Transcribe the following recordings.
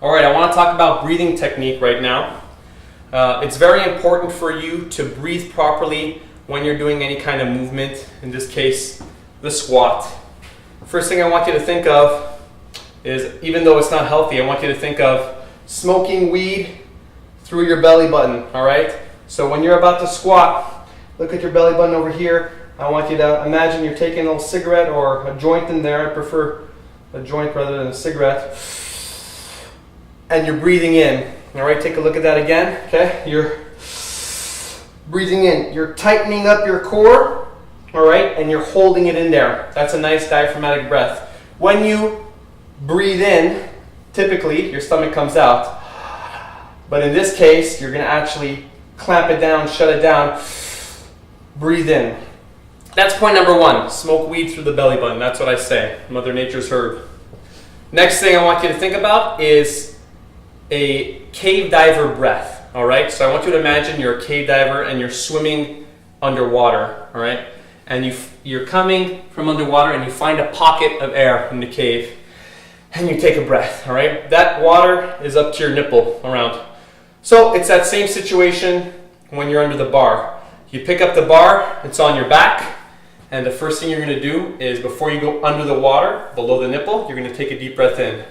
All right, I want to talk about breathing technique right now. It's very important for you to breathe properly when you're doing any kind of movement, in this case, the squat. First thing I want you to think of is, even though it's not healthy, I want you to think of smoking weed through your belly button, all right? So when you're about to squat, look at your belly button over here. I want you to imagine you're taking a little cigarette or a joint in there. I prefer a joint rather than a cigarette. And you're breathing in. All right, take a look at that again. Okay, you're breathing in. You're tightening up your core, all right, and you're holding it in there. That's a nice diaphragmatic breath. When you breathe in, typically your stomach comes out. But in this case, you're going to actually clamp it down, shut it down, breathe in. That's point number one. Smoke weed through the belly button. That's what I say. Mother Nature's herb. Next thing I want you to think about is a cave diver breath, all right? So I want you to imagine you're a cave diver and you're swimming underwater, all right? And you're coming from underwater and you find a pocket of air in the cave and you take a breath, all right? That water is up to your nipple around. So it's that same situation when you're under the bar. You pick up the bar, it's on your back, and the first thing you're gonna do is, before you go under the water, below the nipple, you're gonna take a deep breath in.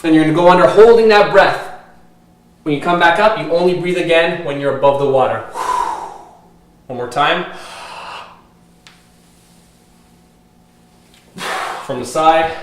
And you're going to go under holding that breath. When you come back up, you only breathe again when you're above the water. One more time. From the side.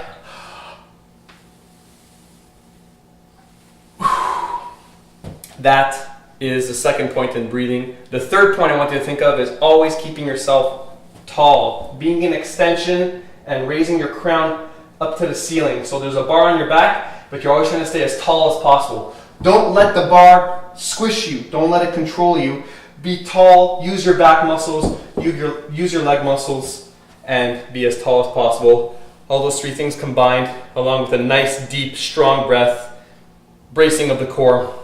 That is the second point in breathing. The third point I want you to think of is always keeping yourself tall. Being in extension and raising your crown up to the ceiling. So there's a bar on your back, but you're always trying to stay as tall as possible. Don't let the bar squish you. Don't let it control you. Be tall, use your back muscles, use your leg muscles, and be as tall as possible. All those three things combined, along with a nice, deep, strong breath, bracing of the core,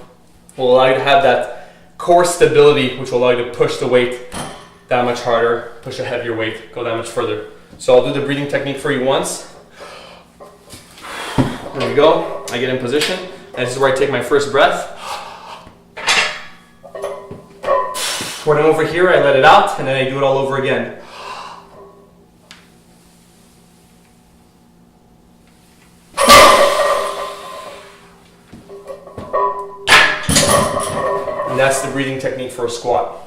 will allow you to have that core stability, which will allow you to push the weight that much harder, push a heavier weight, go that much further. So I'll do the breathing technique for you once. There we go. I get in position. And this is where I take my first breath. When I'm over here, I let it out, and then I do it all over again. And that's the breathing technique for a squat.